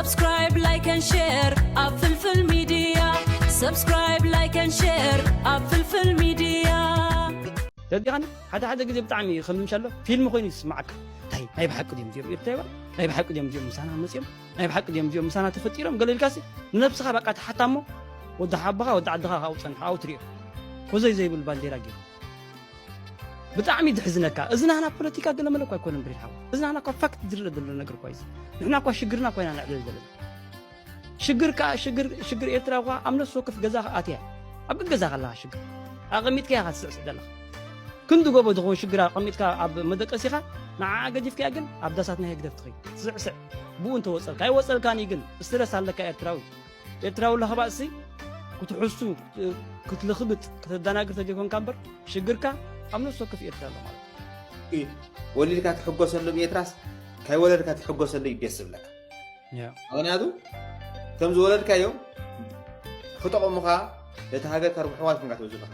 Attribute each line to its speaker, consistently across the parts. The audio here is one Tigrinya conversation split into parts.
Speaker 1: Subscribe, like and share at Filfil Media. Subscribe, like and share at Filfil Media.
Speaker 2: تدقان هذا جزء بتاعمي خلنا نشلو فيلم كويس معك طيب هاي بحق ديم ديم يرتبا هاي بحق ديم ديم مسانا مسيم هاي بحق ديم ديم مسانا تفتيرم قال الكاسي نفسها بقى تحتمو ودا حبها ودا عدها او صنح او تري وزي زي بالبانديرا جي بتاعمي دحزنك اذنا انا بوليتيكا قلنا ملك يكون بري حوا اذنا انا كفكت دل دل نغير كويس نحنا كو شجرنا كوينا نعدل دل شجر ايتراوا امنا سوكف غزا اتيا اب غزا خلا شجر اغميت كيا خاص دلخ كندو غبو دخون شجرا قميتك اب مدقسيخا نعا غجفك ياغن اب داساتنا هيك دفتخي سعسع بو انت وصل كاي وصل كان يغن استرس على كايتراوي لهباسي كتحسو كتلخبط كتدناغر تجيكون كامبر شجركا امنو سوكف يترالا مالك
Speaker 3: ايه وليدك تحقوسلو بيتراس كاي ولدك تحقوسلو يبيسب لك
Speaker 2: يا
Speaker 3: اغنياتو كم زولدك يوم خطقمخا لتهاجر كربحوات من كتوزلها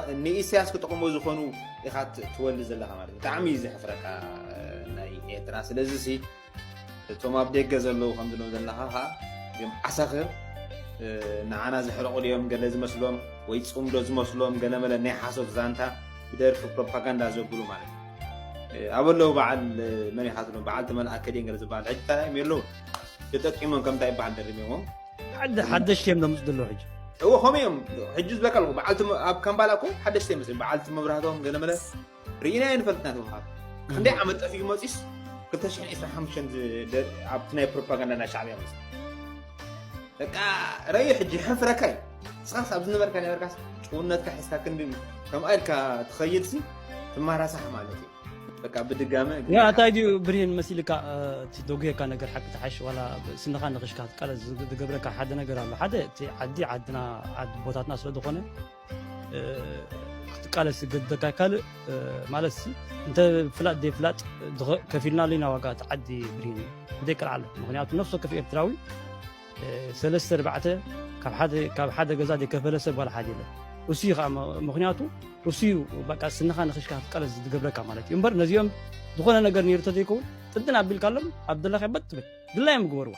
Speaker 3: ني سياس كتقومو زخونو اخات تولد زلها مالك تعمي زحفركا ناي اتراس لزسي توما بدك زلو خمدلو زلها ها يوم عساخر نعنا زحرقو اليوم قال لازم مسلوم ويتصوم دو زمسلوم قال ملا ني حاسوت زانتا بدرف بروباغندا زغلو مالك ابلو بعد من يحاتلو بعد من اكدين غير زبال حتى يميلو يتقيمون كم تاي بعد درميهم
Speaker 2: حدش يم دمس دلو حج
Speaker 3: هو خميم حجز بكلو بعد اب كم بالاكو حدش تمس بعد مبراتهم قال ملا رينا ينفلتنا توها عندي عملت في موسيس كنت شحن اسمع حمشن ابتناي بروباغندا نشعبيه مس لك ريح جي حفركاي صاص ابن بركه نبركاس ونتك حسك كندم كم ايلكا تخيلسي ثم راسح مالتي بقى بدقامه
Speaker 2: يا تايدي برين مسيلكا تدوغيكا نغير حق تحش ولا سنخا نخشكات قال دغبركا حد نغير الله حد عدي عدنا عد بوتاتنا سو دخونه قال سجدكا قال مالسي انت فلات دي فلات كفيلنا لينا واقع تعدي برين بديك العالم مغنيات نفسه كفي افتراوي سلسة ربعته كاب حدا جزادي كفلسة ولا حاجة له وسيخ مغنياته وسيو بقى سنخان خشكات قال دغبركا مالتي ينبر نزيوم دخونا نغير نيرتديكو تدنا بالكلام عبد الله خبط بالله يمغوروا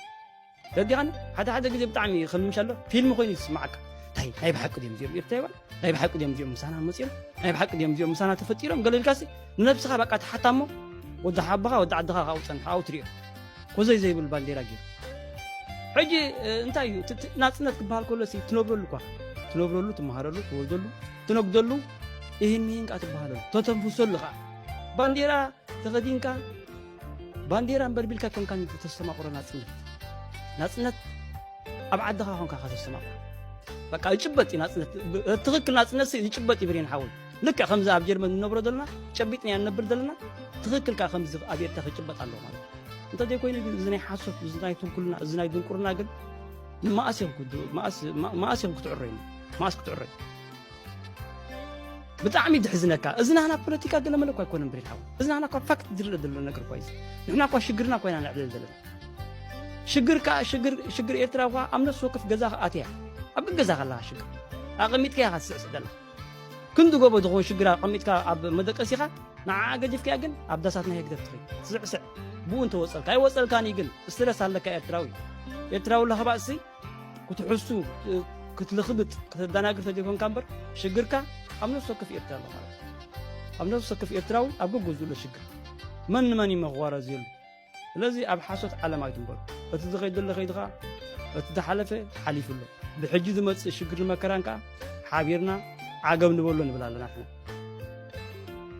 Speaker 2: تديان حدا جزء بتاعمي خلنا نشلو فيلم كويس معك طيب هاي بحق ديم ديم يرتبا هاي بحق ديم ديم مسانا مسيم هاي بحق ديم ديم مسانا تفتيرم قال الكاسي نفسها بقى تحتمو ودا حبها ودا عدها او صنح او تري وزي زي بالبانديرا جي حجي انتايو ناصنت كبال كلسي تنوبرلو تمهارلو تولدلو تنقدلو ይህን ቃት ባህሉ ተተንፉሰልኻ ባንዲራ ተኸዲንካ ባንዲራን በርቢልካ ከምካን ተሰማቅሮ ናጽነት ኣብ ዓድኻ ኾንካ ከተሰማቅሮ በቃ ይጭበጥ ናጽነት ትክክል ናጽነት ይጭበጥ ይብሬን ሓውል ልክ ከምዛ ኣብ ጀርመን ንነብሮ ዘለና ጨቢጥና ያነብር ዘለና ትክክል ካ ከምዚ ኣብ ኤርትራ ክጭበጥ ኣለዎ ማለት እንተ ደይ ኮይኑ ዝናይ ሓሶት ዝናይ ትንኩልና ዝናይ ድንቁርና ግን ማእስም ክትዕረይ ማእስ ክትዕረይ بتعمي دحزنك اذنا انا بوليتيكا قلنا ملك يكون بري حوا اذنا انا كفكت دل نغير كويس نحنا كو شجرنا كوينا نعدل دل شجر ايتراوا امنا سوكف غزا اتيا اب غزا خلا شجر اقميت كيا خاص دل كندو غبو دخون شجرا قميتك اب مدقسيخا نعا غجفك ياغن اب داساتنا هيك دفتخي سعسع بو انت وصل كاي وصل كان يغن استرس على ايتراوي لهباسي كتحسو كتلخبط كتدناغر تجيكون كامبر شجركا امنو سوكف يرتالا مالك امنو سوكف يرتراوي ابو غزو لشجر من مغوارا زيل الذي اب حاسوت على ما يتنبر اتدخيد له خيدغا اتدحلفه حليف له بحجي زمص شجر مكرانكا حابيرنا عقب نبلو نبلالنا احنا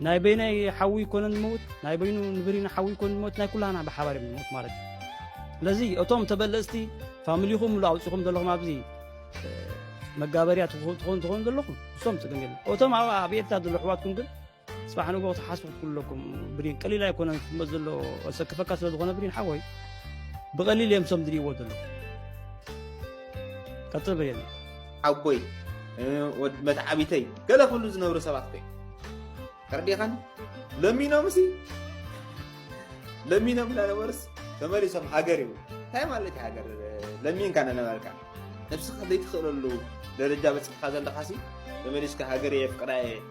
Speaker 2: ناي بيني حوي كون نموت ناي بينو نبرينا حوي كون نموت ناي كلنا بحوار نموت مالك لذي اتوم تبلستي فاميليكم ولا اوصيكم دلهم ابزي مغابريات تكون دلكم صمت جميل اوتوم ابيتا دلحواتكم كن صباحنا وقت حاسب كلكم برين قليل يكون مزلو سكفك سلطونه برين حوي بقليل يمسم دري ودلو كتب برين
Speaker 3: عبوي ود متعبيتي كلا كل زنبر سباتكي كردي خان لمينا مسي لمينا بلا ورس تماري سم هاجريو هاي مالتي هاجر لمين كان انا مالك نفسك خديت خللو درجه بس خازن دخاسي تماريس كهاجري يفقراي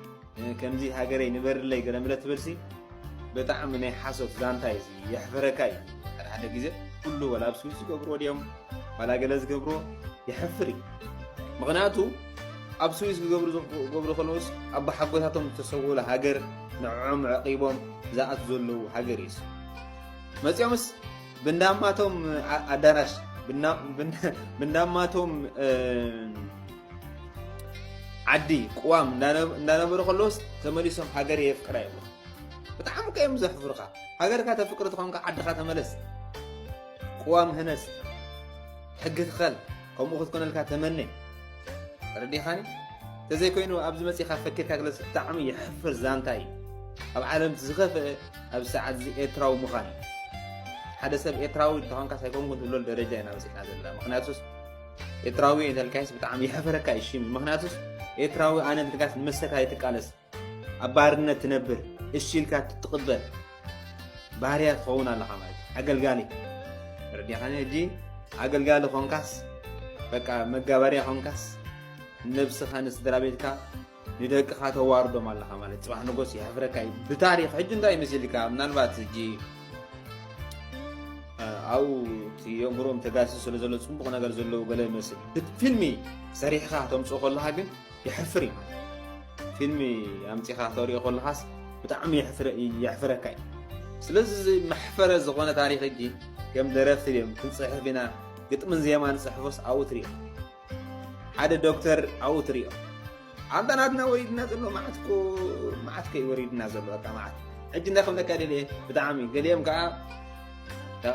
Speaker 3: كمزي هاجري نبر لي قال ملت برسي بتاع من حاسوت زانتايز يحفركاي هذا غيزه كله ولا بسويس قبرو اليوم ولا جلس قبرو يحفري مغناتو أبسويس قبرو خلوص أبا حقوتهم تسووا له هاجر نعم عقيبهم زاءت زلوا هاجريس مسيومس بنداماتهم أدرس بنداماتهم عدي قوام دانا برخلوس تمليسهم هاجر يفكر يبغى بتعمل كيف مزح فرقة هاجر كات فكرة خانك عد خات ملس قوام هنس حقت خل قوم أخذ كنا لك تمني ردي خاني تزي كوينو أبز مسيخ فكر كجلس تعمي يحفر زانتاي أب عالم تزخف أب ساعات زي إتراو مخاني حدث بإتراو تهان كاس يكون كنت لول درجة أنا مسيح هذا الله مخناتوس إتراوي إذا الكاس بتعمي يحفر كايشين مخناتوس إتراوي أنا تكاس مسك هاي تكالس أبارنا تنبر الشيل كات تقبل باريات خونا الله حماي عقل قالي ردي خاني جي عقل قالي خونكاس بقى مجابري خونكاس نفس خانس درابيتكا ندق خاطه واردو مالها ማለት ጽባህ ንጎስ ያፍረካይ በታሪክ እጅ እንዳይ መስልካ ምናልባት እጂ አው ትየምሮም ተጋስ ስለዘለ ጽቡቅ ነገር ዘለው ገለ መስል ፊልሚ ሰሪሕካ ተምጽኦ ከለሃ ግን ይሕፍሪ ፊልሚ አምጪኻ ተሪኦ ከለሃስ በጣም ይሕፍረካይ ስለዚህ መሕፈረ ዝኾነ ታሪክ እጂ ከም ደረፍት ደም ክንጽሕፍና ግጥምን ዜማን ጽሕፎስ አውትሪ هذا دكتور أوتريو عندنا أدنى وريدنا زلوا معتك وريدنا زلوا كمان عندنا خمسة كاريلي بدعمي قال يوم كا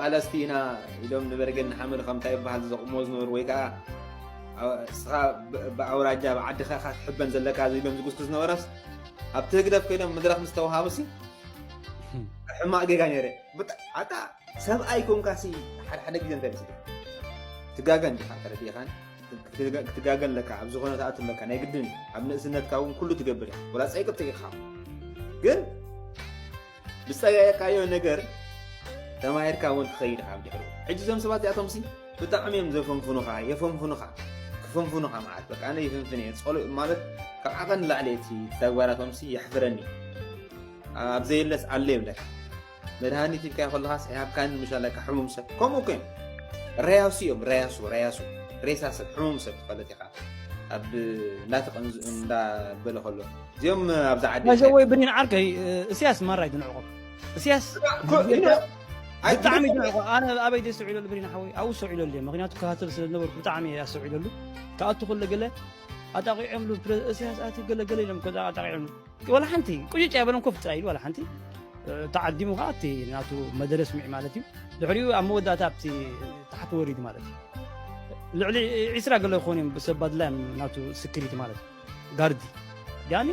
Speaker 3: قال استينا يوم نبرجن حمل خمسة بهذا زقموز نور ويكا بعوراجا بعد خا حب نزل لك هذا يوم زقوس نورس أبتقدر كده مدرك مستوى هامسي حما جيجاني ري حتى سب أيكم كاسي حد جدا تبصي تجاجن دي حتى ردي خان تجاجل لك عبد زغنا تأتم لك أنا يقدم عبد نسنة كون كله تجبره ولا سأيك بتجيخام قل بس كايو نجر تماهر كون خير عبد حلو حجز يوم سبات يا تومسي بتعمي مزفهم فنوخا يفهم فنوخا كفهم فنوخا معك بك أنا يفهم فني تصقول مالك كعقن لعليتي تجوارا تومسي يحضرني أبزي لس علم لك مرهاني تلك خلها سحاب كان مش لك حموم سك كم ممكن رياسو يوم رياسو ريساس حموم سب فلتي خا اب لا تقنز لا بلا خلو يوم ابز عدي
Speaker 2: ما جوي بنين عركي سياس مره يدنعقب سياس بتعمي يدنعقب انا ابي دي سعيد البرين حوي او سعيد اللي مغنياتو كاتل سنور بتعمي يا سعيد له كاتو كل قله اتاقي عملو سياس اتي قله لهم كذا اتاقي عملو ولا حنتي كل شيء بلهم كفت رايد ولا حنتي تعدي مغاتي ناتو مدرس معي مالتي دحريو امودا تابتي تحت وريد مالتي لعلي عسرا قال له يخوني بسبب لام ناتو سكريتي مالتي غاردي يعني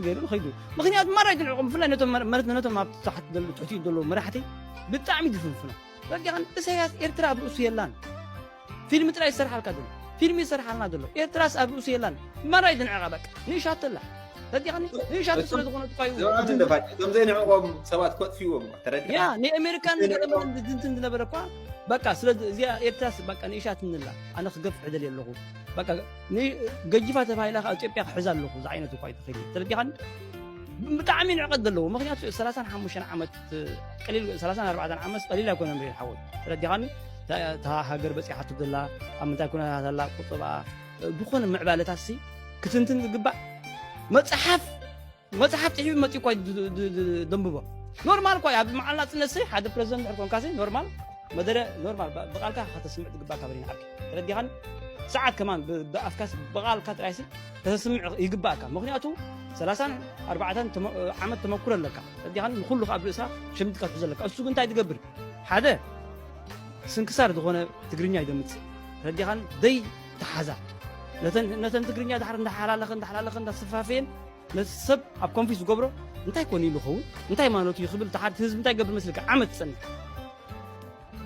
Speaker 2: غيروا خيدو مغنيات مره يدعم فلان مرتنا ما تحت تحتي دولو مرحتي بالتعميد فنفنا رجع سياس ارترا بروس يلان فيلم ترى يسرح الكادو فيلم يسرح لنا دولو ارترا ابروس يلان مره يدنع غبك نيشات الله رجع نيشات سلو تكون تقايو
Speaker 3: زمان دفعت كم زين عقب سبات كوت فيهم ترى
Speaker 2: يا ني امريكان دنتن نبرقوا بقى سلد زي ارتاس بقى نيشات نلا انا خقف عدل يلغو بقى ني ججفات فايلا اثيوبيا حزال لغو زعينته فايت خيل ترجعن بتعمي نعقد له مغنيات 35 عامت قليل 34 عامس قليل يكون امري حول ترجعن تا هاجر بصيحه تدلا امتا كنا هلا قطبا بخون معبالتاسي كتنتن غبا مصحف تحب متي كوي دمبو نورمال كوي معلنا تنسي حد بريزنت حكون كاسي نورمال مدري نورمال بقالك حتسمع غبا كبرين عرك ترجعن ساعات كمان بافكاس بقالك ترايسي تسمع يغباك مغنياتو 34 عمد تمكر لك ترجعن كله ابرسا شمتك تزلك اسو انت تقبر حدا سنكسار دغونه تግርኛ يدمت ترجعن دي تحزا نتن تግርኛ دحر እንደ حلالخ صفافين نسب اب كونفيس غبرو انت يكون يلخون انت مانوت يخبل تحت حزب انت يقبل مسلك عمد سن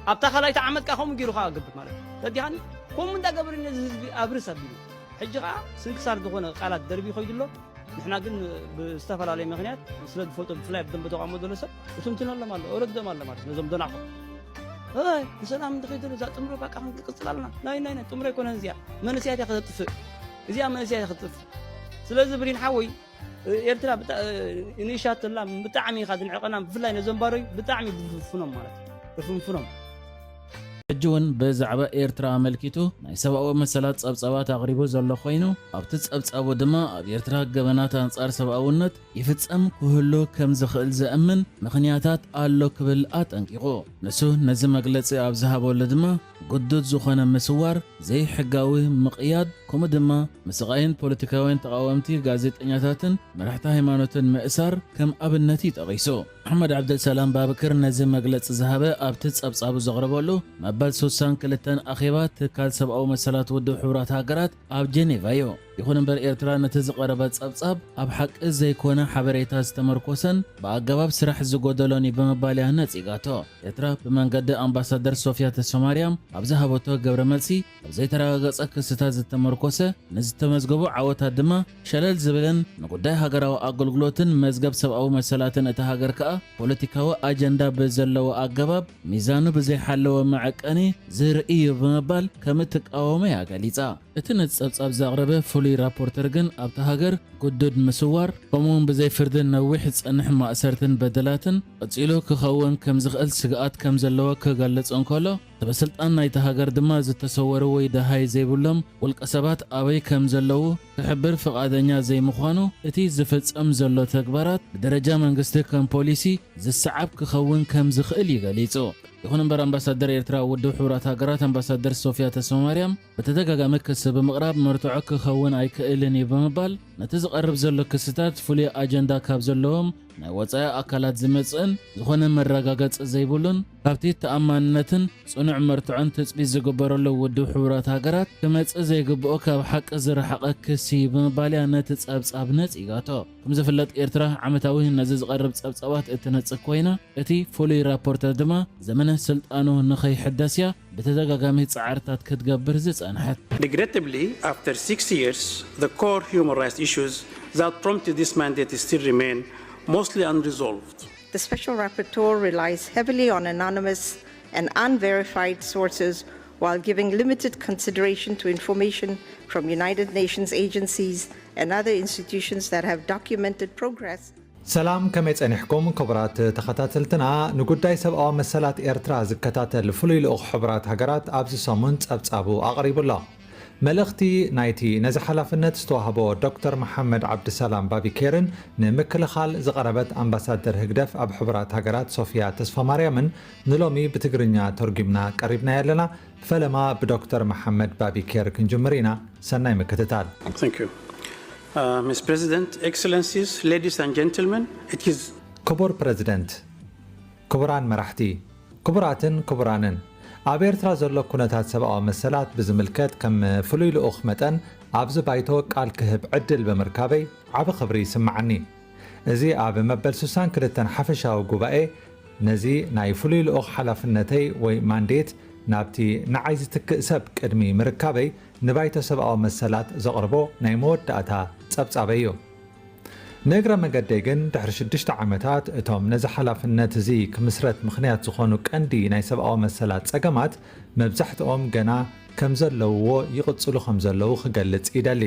Speaker 2: ابتا خلايت عمد كاهم غيرو خا غبل مالك ترجعن كوم انت قبر الحزب ابرسا بيلو حجقا سنكسار دغونه قالات دربي خويدلو نحنا ግን በስተፈላላይ ምክንያት ስለ ፎቶ ፍላይ በደንብ ተቋመዶ ለሰ እሱምትን አለ ማለት ወረደም አለ ማለት ነው ዘምዶና አይ ሰላም እንደከይደለ ዛ ጥምሮ በቃ እንቀጥላልና ናይ ጥምሮ ይኮነን እዚያ መንሲያት ያخطፍ እዚያ መንሲያት ያخطፍ ስለዚህ ብሪን ሓወይ ኤርትራ ኢኒሻትላ ብጣዕሚ ካድን ዕቀና ብፍላይ ነዘምባሮይ ብጣዕሚ ብፍኖም ማለት ብፍኖም
Speaker 4: ሕጂውን ብዛዕባ ኤርትራ ኣመልኪቱ ናይ ሰብኣዊ መሰላት ጸብጻባት ኣቕሪቡ ዘሎ ኮይኑ ኣብቲ ጸብጻቡ ድማ ኣብ ኤርትራ ገበናት ኣንጻር ሰብኣውነት ይፍጸም ክህሉ ከም ዝኽእል ዘእምን ምኽንያታት ኣሎ ክብል ኣጠንቂቑ ንሱ ነዚ መግለጺ ኣብ ዝሃበሉ ድማ ጉዱድ ዝኾነ ምስዋር ዘይሕጋዊ ምቕያድ ከምኡ ድማ ምስቓይን ፖለቲካውያን ተቃወምቲ ጋዜጠኛታትን መራሕቲ ሃይማኖትን ምእሳር ከም ኣብነት ይጠቒሱ መሐመድ ዓብደልሰላም ባብክር ነዚ መግለጺ ዝሃበ ኣብቲ ጸብጻቡ ዘቕረበሉ መበል 62 ኣኼባ ትካል ሰብኣዊ መሰላት ውድብ ሕቡራት ሃገራት ኣብ ጀኔቫ እዩ ይኹን እምበር ኤርትራ ነቲ ዝቐረበ ጸብጻብ ኣብ ሓቂ ዘይኮነ ሓበሬታ ዝተመርኮሰን ብኣገባብ ስራሕ ዝጎደሎን ብምባል እያ ነጺጋቶ ኤርትራ ብመንገዲ ኣምባሳደር ሶፊያ ተሰማርያም ኣብ ዝሃበቶ ገብረ መልሲ ኣብ ዘይተረጋገጸ ክስታት ዝተመርኮሰ ንዝተመዝገቡ ዓወታት ድማ ሸለል ዝብልን ንጉዳይ ሃገራዊ ኣገልግሎትን መዝገብ ሰብኣዊ መሰላትን እቲ ሃገር ከዓ ፖለቲካዊ ኣጀንዳ ብዘለዎ ኣገባብ ሚዛኑ ብዘይሓለወ መዐቀኒ ዝርኢ ብምባል ከም እትቃወመ እያ ገሊጻ እቲ ነጸብጻብ ዘቕረበ ፍሉይ ራፖርተር ግን ኣብቲ ሃገር ጉዱድ ምስዋር ከምኡውን ብዘይ ፍርድን ነዊሕ ዝጸንሕ ማእሰርትን በደላትን ቀጺሉ ክኸውን ከም ዝኽእል ስግኣት ከም ዘለዎ ክገልጽ እንከሎ ተበስልጣን ናይቲ ሃገር ድማ ዝተሰወሩ ወይ ደሃይ ዘይብሎም ውልቀ ሰባት ኣበይ ከም ዘለዉ ክሕብር ፍቓደኛ ዘይምዃኑ እቲ ዝፍጸም ዘሎ ተግባራት ብደረጃ መንግስቲ ከም ፖሊሲ ዝሰዓብ ክኸውን ከም ዝኽእል ይገሊጹ ይኹን እምበር ኣምባሳደር ኤርትራ ውድብ ሕቡራት ሃገራት ኣምባሳደር ሶፊያ ተሰማርያም በተደጋጋሚ ክስ ብምቕራብ መርትዖ ክኸውን ኣይክእልን እዩ ብምባል ነቲ ዝቐርብ ዘሎ ክስታት ፍሉይ ኣጀንዳ ካብ ዘለዎም ናይ ወጻኢ ኣካላት ዝመጽእን ዝኾነ መረጋገፂ ዘይብሉን ካብቲ ተኣማንነትን ጽኑዕ መርትዖን ትጽቢት ዝግበረሉ ውድብ ሕቡራት ሃገራት ክመጽእ ዘይግብኦ ካብ ሓቂ ዝረሓቐ ክሲ ብምባል እያ ነቲ ጸብጻብ ነጺጋቶ ከም ዝፍለጥ ኤርትራ ዓመታዊ ነዚ ዝቐርብ ጸብጻባት እትነጽግ ኮይና እቲ ፍሉይ ራፖርተር ድማ ዘመነ ስልጣኑ ንኸይሕደስ እያ በተደጋጋሚ ጻዕርታት ክትገብር ዝጸንሐት
Speaker 5: Regrettably, after 6 years, the core human rights issues that prompted this mandate still remain mostly unresolved.
Speaker 6: The Special Rapporteur relies heavily on anonymous and unverified sources while giving limited consideration to information from United Nations agencies and other institutions that have documented progress.
Speaker 7: ሰላም ከመይ ጸኒሕኩም ክቡራት ተኸታተልትና ንጉዳይ ሰብኣዊ መሰላት ኤርትራ ዝከታተል ፍሉይ ልኡኽ ሕቡራት ሃገራት ኣብዚ ሰሙን ጸብጻቡ ኣቕሪቡሎ መልእኽቲ ናይቲ ነዚ ሓላፍነት ዝተዋህቦ ዶክተር መሐመድ ዓብድሰላም ባቢኬርን ንምክልኻል ዝቐረበት ኣምባሳደር ህግደፍ ኣብ ሕቡራት ሃገራት ሶፊያ ተስፋማርያምን ንሎሚ ብትግርኛ ተርጊምና ቀሪብና ያለና ፈለማ ብዶክተር መሐመድ ባቢኬር ክንጅምር ኢና ሰናይ ምክትታል
Speaker 5: Thank you. Mr. President, Excellencies, ladies and gentlemen, it is...
Speaker 7: ክቡር ፕሬዚደንት ክቡራን መራሕቲ ክቡራትን ክቡራንን ኣብ ኤርትራ ዘሎ ኩነታት ሰብኣዊ መሰላት ብዝምልከት ከም ፍሉይ ልኡኽ መጠን ኣብዚ ባይቶ ቃል ክህብ ዕድል ብምርካበይ ዓብ ኽብሪ ይስምዓኒ እዚ ኣብ መበል 62 ሓፈሻዊ ጉባኤ ነዚ ናይ ፍሉይ ልኡኽ ሓላፍነተይ ወይ ማንዴት ናብቲ ንዓይ ዝትክእ ሰብ ቅድሚ ምርካበይ ንባይቶ ሰብኣዊ መሰላት ዘቕርቦ ናይ መወዳእታ ጸብጻበይ እዩ ነግረ መገደይ ግን ድሕሪ 6 ዓመታት እቶም ነዚ ሓላፍነት እዚ ክምስረት ምኽንያት ዝኾኑ ቀንዲ ናይ ሰብኣዊ መሰላት ጸገማት መብዛሕትኦም ገና ከም ዘለውዎ ይቕጽሉ ከም ዘለዉ ክገልጽ ይደሊ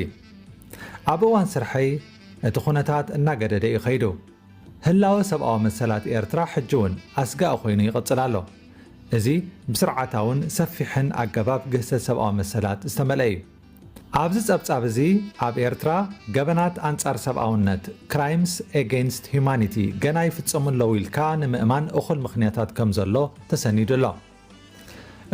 Speaker 7: ኣብ እዋን ስርሐይ እቲ ኩነታት እናገደደ ይኸይዱ ህላወ ሰብኣዊ መሰላት ኤርትራ ሕጂ እውን ኣስጋእ ኮይኑ ይቕጽል ኣሎ እዚ ብስርዓታውን ሰፊሕን ኣገባብ ግህሰት ሰብኣዊ መሰላት ዝተመልአ እዩ ኣብዚ ጸብጻብ እዚ ኣብ ኤርትራ ገበናት ኣንጻር ሰብኣውነት ክራይምስ ኤጌንስት ሂውማኒቲ ገና ይፍጸሙለው ኢልካ ንምእማን እኹል ምኽንያታት ከም ዘሎ ተሰኒዱ ኣሎ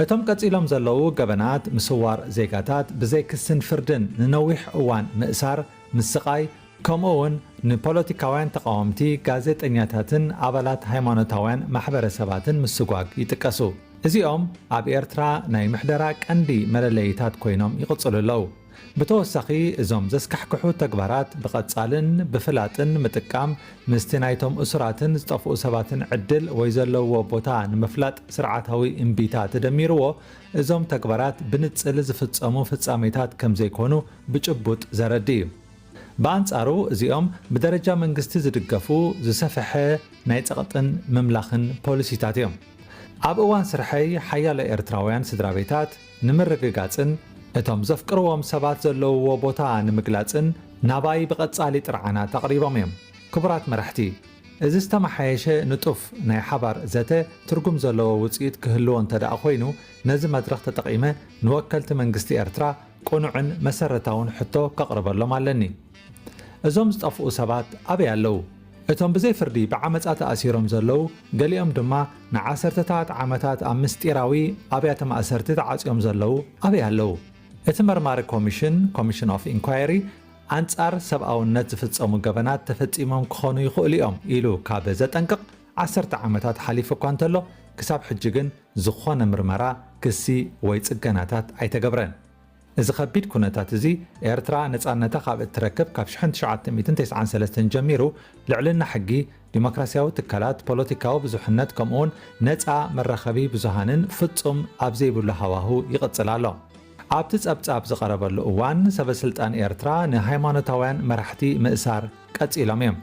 Speaker 7: እቶም ቀጺሎም ዘለዉ ገበናት ምስዋር ዜጋታት ብዘይ ክስን ፍርድን ንነዊሕ እዋን ምእሳር ምስቓይ ከምኡውን ንፖለቲካውያን ተቃወምቲ ጋዜጠኛታትን ኣባላት ሃይማኖታውያን ማሕበረሰባትን ምስጓግ ይጥቀሱ እዚኦም ኣብ ኤርትራ ናይ ምሕደራ ቀንዲ መለለይታት ኮይኖም ይቕጽሉ ኣለዉ ብተወሳኺ እዞም ዘስካሕክሑ ተግባራት ብቐጻልን ብፍላጥን ምጥቃም ምስቲ ናይቶም እሱራትን ዝጠፍኡ ሰባትን ዕድል ወይ ዘለውዎ ቦታ ንምፍላጥ ስርዓታዊ እምቢታ ተደሚርዎ እዞም ተግባራት ብንጽል ዝፍጸሙ ፍጻሜታት ከም ዘይኮኑ ብጭቡጥ ዘረዲ እዩ በአንጻሩ እዚኦም ብደረጃ መንግስቲ ዝድገፉ ዝሰፈሐ ናይ ጸቕጥን ምምላኽን ፖሊሲታት እዮም ኣብ እዋን ስርሐይ ሓያሎ ኤርትራውያን ስድራቤታት ንምርግጋጽን እቶም ዘፍቅርዎም ሰባት ዘለውዎ ቦታ ንምግላጽን ናባይ ብቐጻሊ ጥርዓናት ኣቕሪቦም እዮም ክቡራት መራሕቲ እዚ ዝተመሓየሸ ንጡፍ ናይ ሓባር ዘተ ትርጉም ዘለዎ ውፅኢት ክህልዎ እንተደኣ ኮይኑ ነዚ መድረኽ ተጠቒመ ንወከልቲ መንግስቲ ኤርትራ ቁኑዕን መሰረታውን ሕቶ ከቕርበሎም ኣለኒ። እዞም ዝጠፍኡ ሰባት ኣበይ ኣለዉ? እቶም ብዘይ ፍርዲ ብዓመፃ ተኣሲሮም ዘለዉ ገሊኦም ድማ ንዓሰርተታት ዓመታት ኣብ ምስጢራዊ ኣብያተ ማእሰርቲ ተዓፅዮም ዘለዉ ኣበይ ኣለዉ? እቲ መርማሪ ኮሚሽን ኦፍ ኢንኳይሪ አንጻር ሰብኣውነት ዝፍጸሙ ገበናት ተፈጺሞም ክኾኑ ይኽእሉ እዮም ኢሉ ካብ ዘጠንቅቕ 10 ዓመታት ሓሊፉ እኳ እንተሎ ክሳብ ሕጂ ግን ዝኾነ ምርመራ ክሲ ወይ ጽገናታት ኣይተገብረን። እዚ ከቢድ ኩነታት እዚ ኤርትራ ነፃነታ ካብ እትረክብ ካብ 1993 ጀሚሩ ልዕልና ሕጊ ዲሞክራሲያዊ ትካላት ፖለቲካዊ ብዙሕነት ከምኡውን ነፃ መራኸቢ ብዙሃንን ፍጹም ኣብ ዘይብሉ ሃዋህው ይቕጽል ኣሎ። ኣብቲ ጸብጻብ ዝቐረበሉ እዋን ሰበስልጣን ኤርትራ ንሃይማኖታውያን መራሕቲ ምእሳር ቀጺሎም እዮም።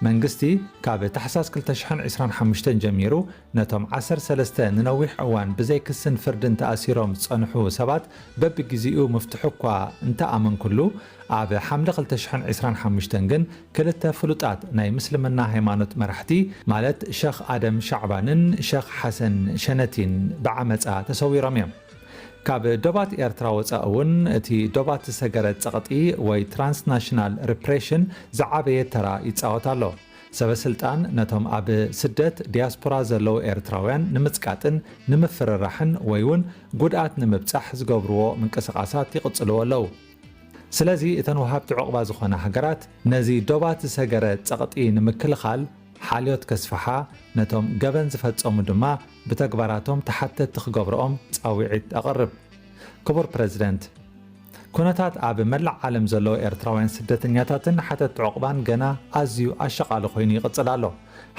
Speaker 7: መንግስቲ ካብ ታሕሳስ 2025 ጀሚሩ ነቶም 13 ንነዊሕ እዋን ብዘይ ክስን ፍርድን ተኣሲሮም ዝጸንሑ ሰባት በቢግዚኡ ምፍትሑ እኳ እንተኣመን ኩሉ ኣብ ሓምለ 2025 ግን ክልተ ፍሉጣት ናይ ምስልምና ሃይማኖት መራሕቲ ማለት ሸኽ ኣደም ሻዕባንን ሸኽ ሓሰን ሸነቲን ብዓመፃ ተሰዊሮም እዮም። ካብ ዶባት ኤርትራ ወፃኢ እውን እቲ ዶባት ዝሰገረ ጸቕጢ ወይ ትራንስናሽናል ሪፕሬሽን ዝዓበየ ተራ ይፃወት ኣሎ። ሰበስልጣን ነቶም ኣብ ስደት ዲያስፖራ ዘለዉ ኤርትራውያን ንምጽቃጥን ንምፍርራሕን ወይ እውን ጉድኣት ንምብጻሕ ዝገብርዎ ምንቅስቓሳት ይቕጽልዎ ኣለዉ። ስለዚ እተን ወሃብቲ ዕቑባ ዝኾነ ሃገራት ነዚ ዶባት ዝሰገረ ጸቕጢ ንምክልኻል ሓልዮት ከስፈሓ ነቶም ገበን ዝፈጸሙ ድማ ብተግባራቶም ተሓተቲ ክገብርኦም ጻዊዒት ኣቐርብ። ክቡር ፕሬዚደንት፣ ኩነታት ኣብ መላእ ዓለም ዘለዉ ኤርትራውያን ስደተኛታትን ሓተቲ ዕቑባን ገና ኣዝዩ ኣሸቓሊ ኮይኑ ይቕጽል ኣሎ።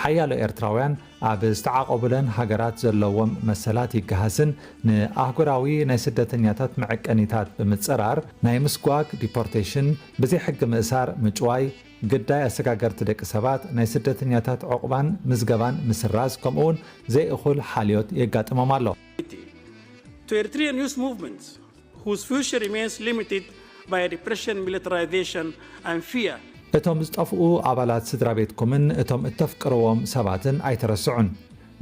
Speaker 7: ሓያሎ ኤርትራውያን ኣብ ዝተዓቐቡለን ሃገራት ዘለዎም መሰላት ይገሃስን ንኣህጉራዊ ናይ ስደተኛታት መዐቀኒታት ብምጽራር ናይ ምስጓግ ዲፖርቴሽን፣ ብዘይ ሕጊ ምእሳር ምጭዋይ፣ ግዳይ ኣሰጋገርቲ ደቂ ሰባት ናይ ስደተኛታት ዕቑባን ምዝገባን ምስራዝ ከምኡውን ዘይእኹል ሓልዮት የጋጥሞም ኣሎ።
Speaker 5: To Eritrean youth movements whose future remains limited by repression, militarization and fear.
Speaker 7: እቶም ዝጠፍኡ ኣባላት ስድራ ቤትኩምን እቶም እተፍቅርዎም ሰባትን ኣይተረስዑን።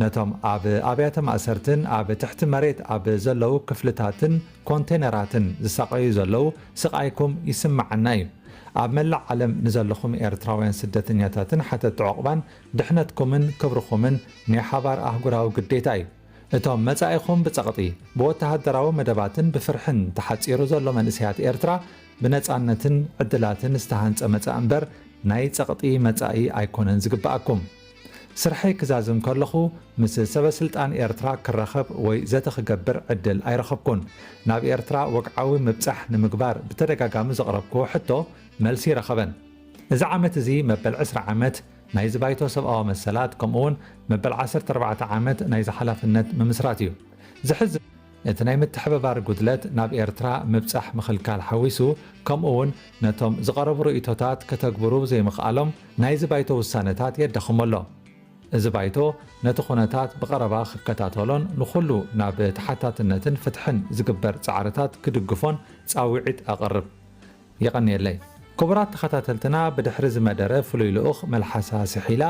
Speaker 7: ነቶም ኣብ ኣብያተ ማእሰርትን ኣብ ትሕቲ መሬት ኣብ ዘለዉ ክፍልታትን ኮንቴነራትን ዝሳቀዩ ዘለዉ ስቃይኩም ይስማዓና እዩ። ኣብ መላእ ዓለም ንዘለኹም ኤርትራውያን ስደተኛታትን ሓተቲ ዕቑባን ድሕነትኩምን ክብርኹምን ናይ ሓባር ኣህጉራዊ ግዴታ እዩ። እቶም መጻኢኹም ብጸቕጢ ብወተሃደራዊ መደባትን ብፍርሕን ተሓፂሩ ዘሎ መንእሰያት ኤርትራ ብነፃነትን ዕድላትን ዝተሃንፀ መጻእ እምበር ናይ ጸቕጢ መጻኢ ኣይኮነን ዝግባኣኩም። ስርሐይ ክዛዝም ከለኹ ምስ ሰበስልጣን ኤርትራ ክረኸብ ወይ ዘተ ክገብር ዕድል ኣይረኸብኩን። ናብ ኤርትራ ወግዓዊ ምብጻሕ ንምግባር ብተደጋጋሚ ዘቕረብክዎ ሕቶ መልሲ ይረኸበን። እዚ ዓመት እዚ መበል 20 ዓመት ናይ ዝባይቶ ሰብኣዊ መሰላት ከምኡውን መበል 14 ዓመት ናይ ዝሓላፍነት ምምስራት እዩ። ዝሕዝን እቲ ናይ ምትሕብባር ጉድለት ናብ ኤርትራ ምብጻሕ ምኽልካል ሓዊሱ ከምኡውን ነቶም ዝቐረቡ ርእቶታት ከተግብሩ ዘይምኽኣሎም ናይ ዝባይቶ ውሳነታት የደኽሞ ኣሎ። እዚ ባይቶ ነቲ ኩነታት ብቐረባ ክከታተሎን ንኹሉ ናብ ተሓታትነትን ፍትሕን ዝግበር ጻዕርታት ክድግፎን ጻውዒት ኣቐርብ ይቐኒየለይ። ክቡራት ተኸታተልትና ብድሕሪ ዝመደረ ፍሉይ ልኡኽ መልሓሳ ስሒላ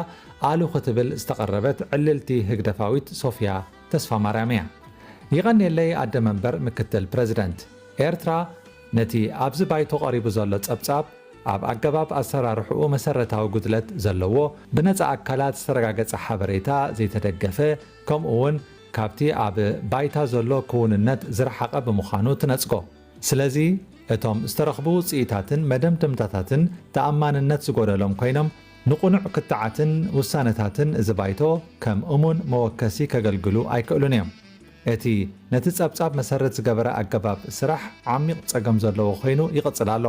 Speaker 7: ኣሉ ክትብል ዝተቐረበት ዕልልቲ ህግደፋዊት ሶፍያ ተስፋ ማርያም እያ። ይቐኒየለይ ኣደ መንበር ምክትል ፕሬዚደንት ኤርትራ ነቲ ኣብዚ ባይቶ ቀሪቡ ዘሎ ጸብጻብ ኣብ ኣገባብ ኣሰራርሕኡ መሰረታዊ ጉድለት ዘለዎ ብነፃ ኣካላት ዝተረጋገፀ ሓበሬታ ዘይተደገፈ ከምኡውን ካብቲ ኣብ ባይታ ዘሎ ክውንነት ዝረሓቐ ብምዃኑ ትነጽጎ። ስለዚ እቶም ዝተረኽቡ ውፅኢታትን መደምደምታታትን ተኣማንነት ዝጎደሎም ኮይኖም ንቑኑዕ ክትዓትን ውሳነታትን እዚ ባይቶ ከም እሙን መወከሲ ከገልግሉ ኣይክእሉን እዮም። እቲ ነቲ ጸብጻብ መሰረት ዝገበረ ኣገባብ ስራሕ ዓሚቕ ጸገም ዘለዎ ኮይኑ ይቕጽል ኣሎ።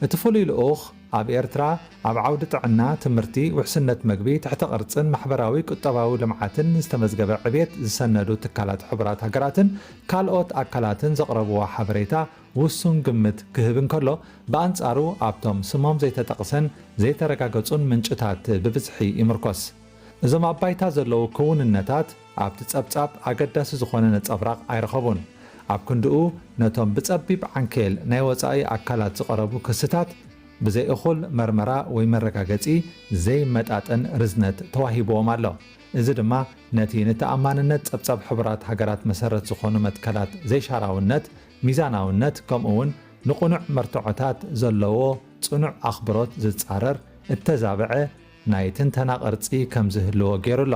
Speaker 7: እቲ ፍሉይ ልኡኽ ኣብ ኤርትራ ኣብ ዓውዲ ጥዕና፣ ትምህርቲ፣ ውሕስነት ምግቢ፣ ትሕቲ ቅርጽን ማሕበራዊ ቁጠባዊ ልምዓትን ዝተመዝገበ ዕብየት ዝሰነዱ ትካላት ሕቡራት ሃገራትን ካልኦት ኣካላትን ዘቕረብዎ ሓበሬታ ውሱን ግምት ክህብ እንከሎ ብኣንጻሩ ኣብቶም ስሞም ዘይተጠቕሰን ዘይተረጋገጹን ምንጭታት ብብዝሒ ይምርኮስ። እዞም ኣብ ባይታ ዘለዉ ክውንነታት ኣብቲ ጸብጻብ ኣገዳሲ ዝኾነ ነጸብራቕ ኣይረኸቡን። ኣብ ክንድኡ ነቶም ብጸቢብ ዓንኬል ናይ ወፃኢ ኣካላት ዝቐረቡ ክስታት ብዘይ እኹል መርመራ ወይ መረጋገፂ ዘይመጣጠን ርዝነት ተዋሂብዎም ኣሎ እዚ ድማ ነቲ ንተኣማንነት ጸብጻብ ሕቡራት ሃገራት መሰረት ዝኾኑ መትከላት ዘይሻራውነት ሚዛናውነት ከምኡውን ንቑኑዕ መርትዖታት ዘለዎ ጽኑዕ ኣኽብሮት ዝጻረር እተዛብዐ ናይ ትንተና ቅርጺ ከም ዝህልዎ ገይሩሎ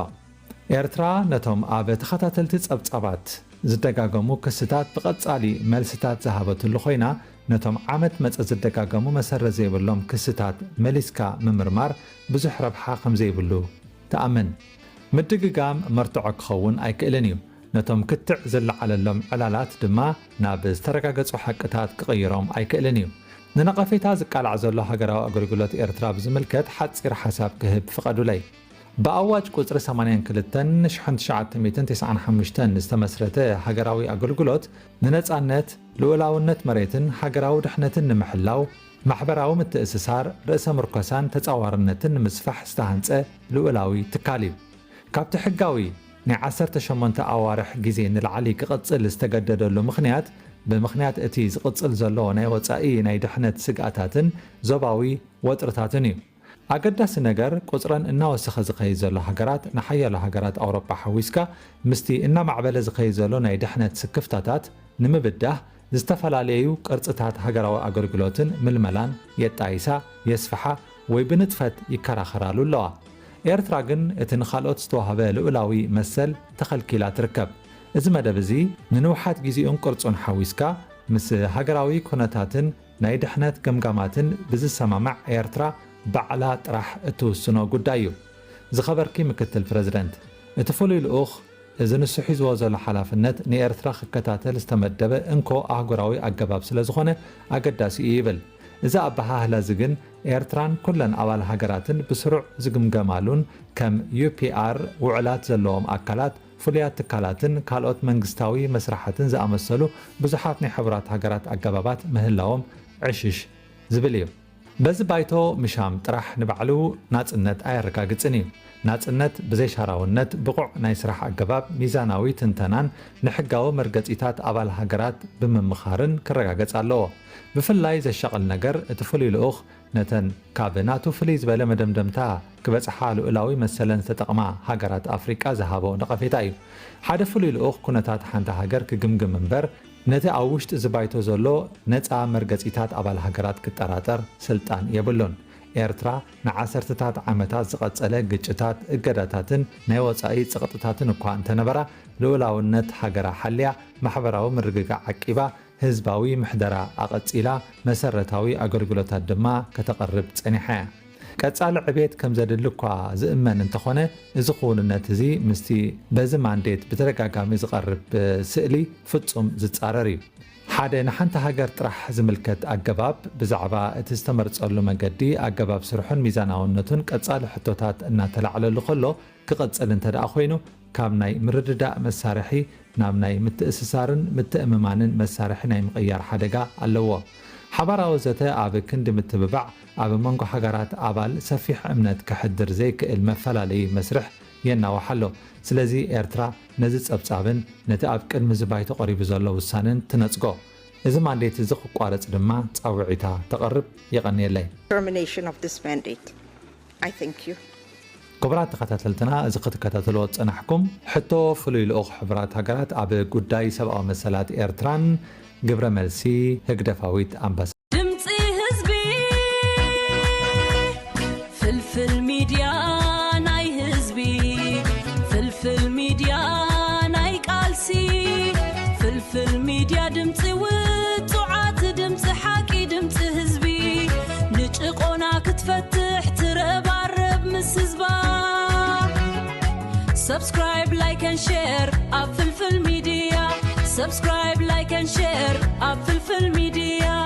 Speaker 7: ኤርትራ ነቶም ኣብ ተኸታተልቲ ጸብጻባት ዝደጋገሙ ክስታት ብቐጻሊ መልስታት ዝሃበትሉ ኮይና ነቶም ዓመት መጸ ዝደጋገሙ መሰረት ዘይብሎም ክስታት መሊስካ ምምርማር ብዙሕ ረብሓ ከም ዘይብሉ ተኣምን ምድግጋም መርትዖ ክኸውን ኣይክእልን እዩ ነቶም ክትዕ ዝለዓለሎም ዕላላት ድማ ናብ ዝተረጋገጹ ሓቅታት ክቕይሮም ኣይክእልን እዩ ንነቐፌታ ዝቃላዕ ዘሎ ሃገራዊ ኣገልግሎት ኤርትራ ብዝምልከት ሓፂር ሓሳብ ክህብ ፍቐዱለይ በአዋጅ ቁጥር 82/1995 ዝተመስረተ ሃገራዊ ኣገልግሎት ንነጻነት ልኡላውነት መሬትን ሃገራዊ ድሕነትን ንምሕላው ማሕበራዊ ምትእስሳር ርእሰ ምርኮሳን ተጻዋርነትን ንምስፋሕ ዝተሃንጸ ልኡላዊ ትካል እዩ ካብቲ ሕጋዊ ናይ 18 ኣዋርሕ ግዜ ንላዕሊ ክቕጽል ዝተገደደሉ ምኽንያት ብምኽንያት እቲ ዝቕጽል ዘሎ ናይ ወጻኢ ናይ ድሕነት ስግኣታትን ዞባዊ ወጥርታትን እዩ ኣገዳሲ ነገር ቁጽረን እናወሰኸ ዝኸይድ ዘሎ ሃገራት ንሓያሎ ሃገራት ኣውሮፓ ሓዊስካ ምስቲ እናማዕበለ ዝኸይድ ዘሎ ናይ ድሕነት ስክፍታታት ንምብዳህ ዝተፈላለዩ ቅርጽታት ሃገራዊ ኣገልግሎትን ምልመላን የጣይሳ የስፍሓ ወይ ብንጥፈት ይከራኸራሉ ኣለዋ ኤርትራ ግን እቲ ንኻልኦት ዝተዋህበ ልኡላዊ መሰል ተኸልኪላ ትርከብ እዚ መደብ እዚ ንንውሓት ጊዜኡን ቅርጹን ሓዊስካ ምስ ሃገራዊ ኩነታትን ናይ ድሕነት ገምጋማትን ብዝሰማማዕ ኤርትራ ባዕላ ጥራሕ እትውስኖ ጉዳይ እዩ ዝኸበርኪ ምክትል ፕረዚደንት እቲ ፍሉይ ልኡኽ እዚ ንሱ ሒዝዎ ዘሎ ሓላፍነት ንኤርትራ ክከታተል ዝተመደበ እንኮ ኣህጉራዊ ኣገባብ ስለ ዝኾነ ኣገዳሲ እዩ ይብል እዚ ኣበሃህላ እዚ ግን ኤርትራን ኩለን ኣባል ሃገራትን ብስሩዕ ዝግምገማሉን ከም ዩፒአር ውዕላት ዘለዎም ኣካላት ፍሉያት ትካላትን ካልኦት መንግስታዊ መስራሓትን ዝኣመሰሉ ብዙሓት ናይ ሕቡራት ሃገራት ኣገባባት ምህላዎም ዕሽሽ ዝብል እዩ በዚ ባይቶ ምሻም ጥራሕ ንባዕሉ ናጽነት ኣየረጋግጽን እዩ ናጽነት ብዘይሻራውነት ብቑዕ ናይ ስራሕ ኣገባብ ሚዛናዊ ትንተናን ንሕጋዊ መርገጺታት ኣባል ሃገራት ብምምኻርን ክረጋገጽ ኣለዎ ብፍላይ ዘሸቕል ነገር እቲ ፍሉይ ልኡኽ ነተን ካብ ናቱ ፍሉይ ዝበለ መደምደምታ ክበጽሓ ልኡላዊ መሰለን ዝተጠቕማ ሃገራት ኣፍሪቃ ዝሃቦ ነቐፌታ እዩ ሓደ ፍሉይ ልኡኽ ኩነታት ሓንቲ ሃገር ክግምግም እምበር ነቲ ኣብ ውሽጢ ዝባይቶ ዘሎ ነፃ መርገጺታት ኣባል ሃገራት ክጠራጠር ስልጣን የብሉን ኤርትራ ንዓሰርተታት ዓመታት ዝቐጸለ ግጭታት እገዳታትን ናይ ወፃኢ ጽቕጥታትን እኳ እንተነበራ ልኡላውነት ሃገራ ሓልያ ማሕበራዊ ምርግጋዕ ዓቂባ ህዝባዊ ምሕደራ ኣቐጺላ መሰረታዊ ኣገልግሎታት ድማ ከተቐርብ ጸኒሓ እያ ቀጻሊ ዕቤት ከም ዘድሊ እኳ ዝእመን እንተኾነ እዚ ኽውንነት እዚ ምስቲ በዚ ማንዴት ብተደጋጋሚ ዝቐርብ ስእሊ ፍጹም ዝጻረር እዩ ሓደ ንሓንቲ ሃገር ጥራሕ ዝምልከት ኣገባብ ብዛዕባ እቲ ዝተመርጸሉ መገዲ ኣገባብ ስርሑን ሚዛናውነቱን ቀጻሊ ሕቶታት እናተላዕለሉ ከሎ ክቐጽል እንተደኣ ኮይኑ ካብ ናይ ምርድዳእ መሳርሒ ናብ ናይ ምትእስሳርን ምትእምማንን መሳርሒ ናይ ምቕያር ሓደጋ ኣለዎ ሓባራዊ ዘተ ኣብ ክንዲ ምትብባዕ ኣብ መንጎ ሃገራት ኣባል ሰፊሕ እምነት ክሕድር ዘይክእል መፈላለዪ መስርሕ የናዋሓሎ ስለዚ ኤርትራ ነዚ ጸብጻብን ነቲ ኣብ ቅድሚ ዝባይቶ ቀሪቡ ዘሎ ውሳነን ትነጽጎ እዚ ማንዴት እዚ ክቋረጽ ድማ ጻውዒታ ተቐርብ ይቐኒየለይ
Speaker 6: termination of this mandate. I thank you.
Speaker 7: ክቡራት ተኸታተልትና እዚ ክትከታተልዎ ፀናሕኩም ሕቶ ፍሉይ ልኡኽ ሕቡራት ሃገራት ኣብ ጉዳይ ሰብኣዊ መሰላት ኤርትራን ግብረ መልሲ ህግደፋዊት ኣምባሳ
Speaker 1: ድምፂ ህዝቢ ፍልፍል ሚድያ ናይ ህዝቢ ፍልፍል ሚድያ ናይ ቃልሲ ፍልፍል ሚድያ ድምፂ ውፅዓት ድምፂ ሓቂ ድምፂ ህዝቢ ንጭቆና ክትፈትሕ ትረባረብ ምስ ህዝባ Subscribe, like and share at Fulfil Media. Subscribe, like and share at Fulfil Media.